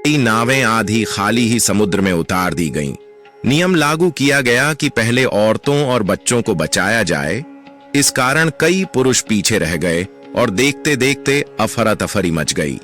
कई नावें आधी खाली ही समुद्र में उतार दी गईं। नियम लागू किया गया कि पहले औरतों और बच्चों को बचाया जाए। इस कारण कई पुरुष पीछे रह गए और देखते देखते अफरा तफरी मच गई।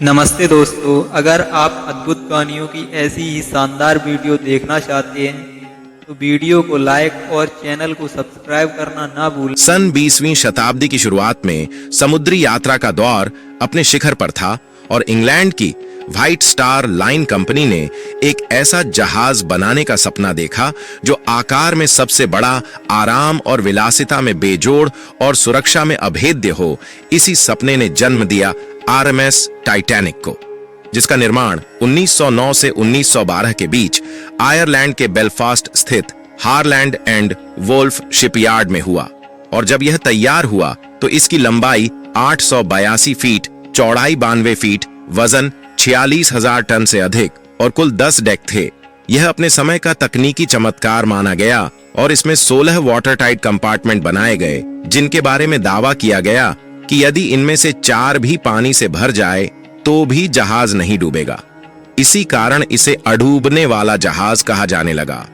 नमस्ते दोस्तों, अगर आप अद्भुत कहानियों की ऐसी ही शानदार वीडियो देखना चाहते हैं तो वीडियो को लाइक और चैनल को सब्सक्राइब करना ना भूलें। सन 20वीं शताब्दी की शुरुआत में समुद्री यात्रा का दौर अपने शिखर पर था और इंग्लैंड की व्हाइट स्टार लाइन कंपनी ने एक ऐसा जहाज बनाने का सपना देखा जो आकार में सबसे बड़ा, आराम और विलासिता में बेजोड़ और सुरक्षा में अभेद्य हो। इसी सपने ने जन्म दिया आरएमएस टाइटैनिक को, जिसका निर्माण 1909 से 1912 के बीच आयरलैंड के बेलफास्ट स्थित हारलैंड एंड वोल्फ शिपयार्ड में हुआ। और जब यह तैयार हुआ तो इसकी लंबाई 882 फीट, चौड़ाई 92 फीट, वजन 46,000 टन से अधिक और कुल 10 डेक थे। यह अपने समय का तकनीकी चमत्कार माना गया और इसमें 16 वाटर टाइट कंपार्टमेंट बनाए गए, जिनके बारे में दावा किया गया कि यदि इनमें से 4 भी पानी से भर जाए तो भी जहाज नहीं डूबेगा। इसी कारण इसे अडूबने वाला जहाज कहा जाने लगा।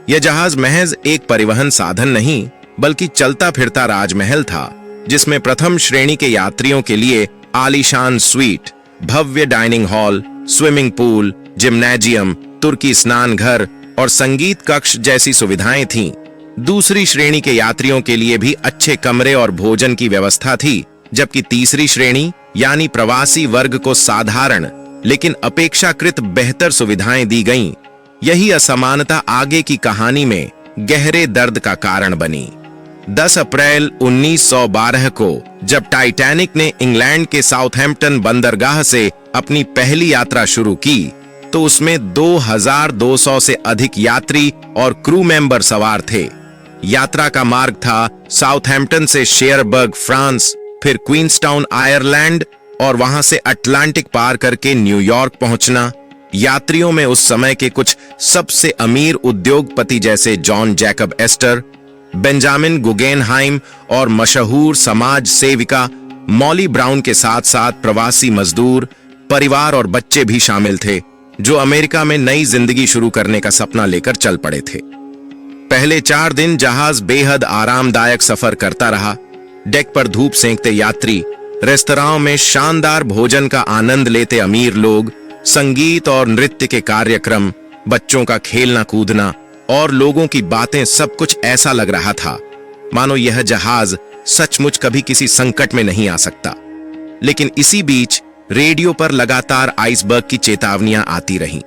यह जहाज महज एक परिवहन साधन नहीं बल्कि चलता फिरता राजमहल था, जिसमें प्रथम श्रेणी के यात्रियों के लिए आलीशान स्वीट, भव्य dining hall, swimming pool, gymnasium, तुर्की स्नान घर और संगीत कक्ष जैसी सुविधाएं थीं। दूसरी श्रेणी के यात्रियों के लिए भी अच्छे कमरे और भोजन की व्यवस्था थी, जबकि तीसरी श्रेणी यानी प्रवासी वर्ग को साधारण लेकिन अपेक्षाकृत बेहतर सुविधाएं दी गईं। यही असमानता आगे की कहानी में गहरे दर्द का कारण बनी। 10 अप्रैल 1912 को जब टाइटैनिक ने इंग्लैंड के साउथहैम्पटन बंदरगाह से अपनी पहली यात्रा शुरू की तो उसमें 2200 से अधिक यात्री और क्रू मेंबर सवार थे। यात्रा का मार्ग था साउथहैम्पटन से शेयरबर्ग फ्रांस, फिर क्वींसटाउन आयरलैंड और वहां से अटलांटिक पार करके न्यूयॉर्क पहुंचना। यात्रियों में उस समय के कुछ सबसे अमीर उद्योगपति जैसे John Jacob ester, Benjamin Guggenheim और मशहूर समाज सेविका मॉली ब्राउन के साथ साथ प्रवासी मजदूर, परिवार और बच्चे भी शामिल थे, जो अमेरिका में नई जिंदगी शुरू करने का सपना लेकर चल पड़े थे। पहले 4 दिन जहाज बेहद आरामदायक सफर करता रहा। डेक पर धूप सेंकते यात्री, रेस्तरां में शानदार भोजन का आनंद लेते अमीर लोग, संगीत और नृत्य के कार्यक्रम, बच्चों का खेलना कूदना और लोगों की बातें, सब कुछ ऐसा लग रहा था मानो यह जहाज सचमुच कभी किसी संकट में नहीं आ सकता। लेकिन इसी बीच रेडियो पर लगातार आइसबर्ग की चेतावनियां आती रहीं।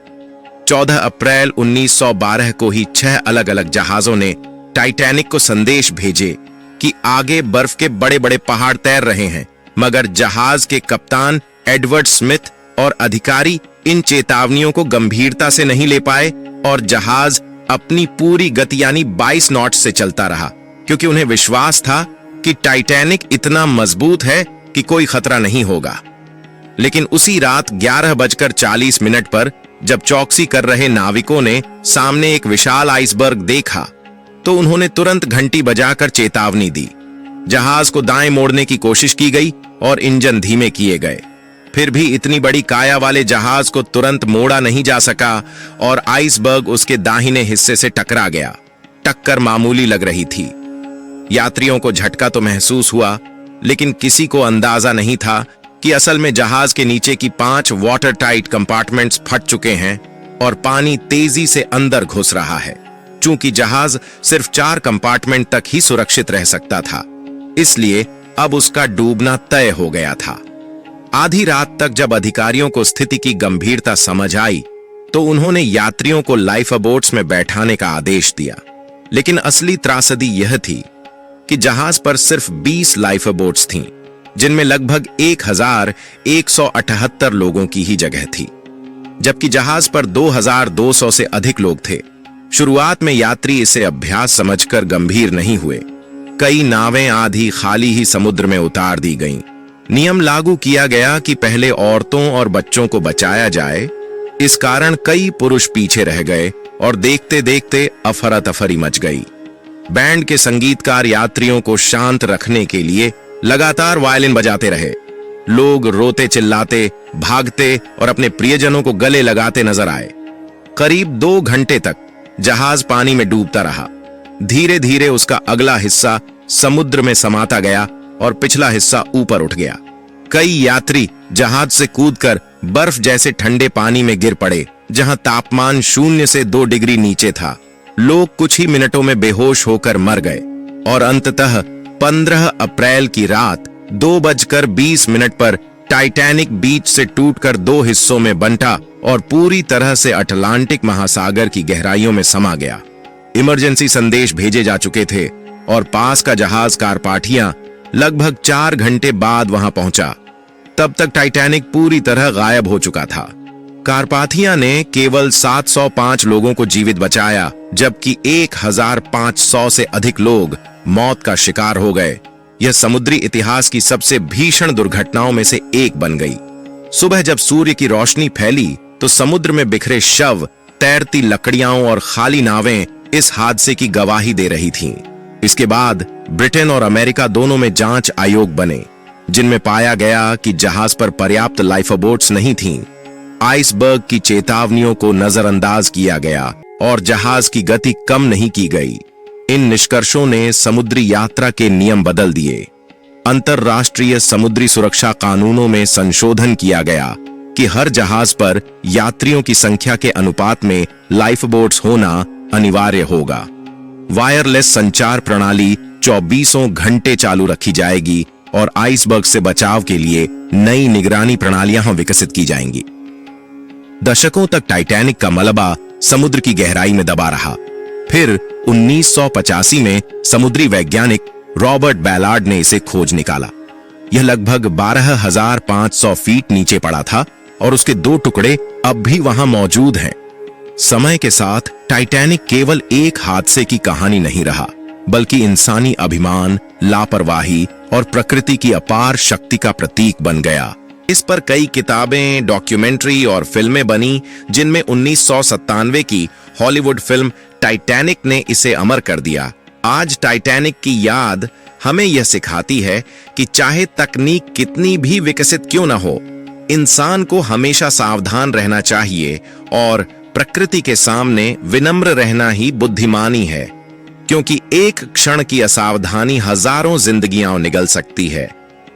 14 अप्रैल 1912 को ही 6 अलग अलग जहाजों ने टाइटैनिक को संदेश भेजे कि आगे बर्फ के बड़े बड़े पहाड़ तैर रहे हैं, मगर जहाज के कप्तान एडवर्ड स्मिथ और अधिकारी इन चेतावनियों को गंभीरता से नहीं ले पाए और जहाज अपनी पूरी गति यानी 22 नॉट्स से चलता रहा, क्योंकि उन्हें विश्वास था कि टाइटैनिक इतना मजबूत है कि कोई खतरा नहीं होगा। लेकिन उसी रात 11:40 पर जब चौकसी कर रहे नाविकों ने सामने एक विशाल आइसबर्ग देखा तो उन्होंने तुरंत घंटी बजाकर चेतावनी दी। जहाज को दाएं मोड़ने की कोशिश की गई और इंजन धीमे किए गए। फिर भी इतनी बड़ी काया वाले जहाज को तुरंत मोड़ा नहीं जा सका और आइसबर्ग उसके दाहिने हिस्से से टकरा गया। टक्कर मामूली लग रही थी। यात्रियों को झटका तो महसूस हुआ, लेकिन किसी को अंदाजा नहीं था कि असल में जहाज के नीचे की 5 वाटर टाइट कंपार्टमेंट्स फट चुके हैं और पानी तेजी से अंदर घुस रहा है। चूंकि जहाज सिर्फ 4 कंपार्टमेंट तक ही सुरक्षित रह सकता था, इसलिए अब उसका डूबना तय हो गया था। आधी रात तक जब अधिकारियों को स्थिति की गंभीरता समझ आई तो उन्होंने यात्रियों को लाइफ बोट्स में बैठाने का आदेश दिया। लेकिन असली त्रासदी यह थी कि जहाज पर सिर्फ 20 लाइफ बोट्स थीं, जिनमें लगभग 1178 लोगों की ही जगह थी, जबकि जहाज पर 2200 से अधिक लोग थे। शुरुआत में यात्री इसे अभ्यास समझकर गंभीर नहीं हुए। कई नावें आधी खाली ही समुद्र में उतार दी गईं। नियम लागू किया गया कि पहले औरतों और बच्चों को बचाया जाए। इस कारण कई पुरुष पीछे रह गए और देखते देखते अफरा तफरी मच गई। बैंड के संगीतकार यात्रियों को शांत रखने के लिए लगातार वायलिन बजाते रहे। लोग रोते चिल्लाते, भागते और अपने प्रियजनों को गले लगाते नजर आए। करीब 2 घंटे तक जहाज पानी में डूबता रहा। धीरे धीरे उसका अगला हिस्सा समुद्र में समाता गया और पिछला हिस्सा ऊपर उठ गया। कई यात्री जहाज से कूदकर बर्फ जैसे ठंडे पानी में गिर पड़े, जहां तापमान 0 से 2 डिग्री नीचे था। लोग कुछ ही मिनटों में बेहोश होकर मर गए और अंततः 15 अप्रैल की रात 2:20 पर टाइटैनिक बीच से टूटकर 2 हिस्सों में बंटा और पूरी तरह से अटलांटिक महासागर की गहराइयों में समा गया। इमरजेंसी संदेश भेजे जा चुके थे और पास का जहाज कारपाठिया लगभग 4 घंटे बाद वहां पहुंचा। तब तक टाइटैनिक पूरी तरह गायब हो चुका था। कारपाथिया ने केवल 705 लोगों को जीवित बचाया, जबकि 1500 से अधिक लोग मौत का शिकार हो गए। यह समुद्री इतिहास की सबसे भीषण दुर्घटनाओं में से एक बन गई। सुबह जब सूर्य की रोशनी फैली तो समुद्र में बिखरे शव, तैरती लकड़ियां और खाली नावें इस हादसे की गवाही दे रही थीं। इसके बाद ब्रिटेन और अमेरिका दोनों में जांच आयोग बने, जिनमें पाया गया कि जहाज पर पर्याप्त लाइफबोट्स नहीं थीं। आइसबर्ग की चेतावनियों को नजरअंदाज किया गया और जहाज की गति कम नहीं की गई। इन निष्कर्षों ने समुद्री यात्रा के नियम बदल दिए। अंतरराष्ट्रीय समुद्री सुरक्षा कानूनों में संशोधन किया गया कि हर जहाज पर यात्रियों की संख्या के अनुपात में लाइफबोट्स होना अनिवार्य होगा। वायरलेस संचार प्रणाली 24 घंटे चालू रखी जाएगी और आइसबर्ग से बचाव के लिए नई निगरानी प्रणालियां विकसित की जाएंगी। दशकों तक टाइटैनिक का मलबा समुद्र की गहराई में दबा रहा। फिर 1985 में समुद्री वैज्ञानिक रॉबर्ट बैलार्ड ने इसे खोज निकाला। यह लगभग 12,500 फीट नीचे पड़ा था और उसके 2 टुकड़े अब भी वहां मौजूद हैं। समय के साथ टाइटैनिक केवल एक हादसे की कहानी नहीं रहा, बल्कि इंसानी अभिमान, लापरवाही और प्रकृति की अपार शक्ति का प्रतीक बन गया। इस पर कई किताबें, डॉक्यूमेंट्री और फिल्में बनी, जिनमें 1997 की हॉलीवुड फिल्म टाइटैनिक ने इसे अमर कर दिया। आज टाइटैनिक की याद हमें यह सिखाती है कि चाहे तकनीक कितनी भी विकसित क्यों न हो, इंसान को हमेशा सावधान रहना चाहिए और प्रकृति के सामने विनम्र रहना ही बुद्धिमानी है, क्योंकि एक क्षण की असावधानी हजारों जिंदगियां निगल सकती है।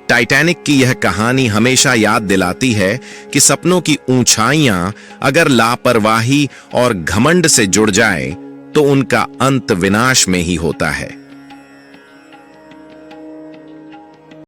टाइटैनिक की यह कहानी हमेशा याद दिलाती है कि सपनों की ऊंचाइयां अगर लापरवाही और घमंड से जुड़ जाए तो उनका अंत विनाश में ही होता है।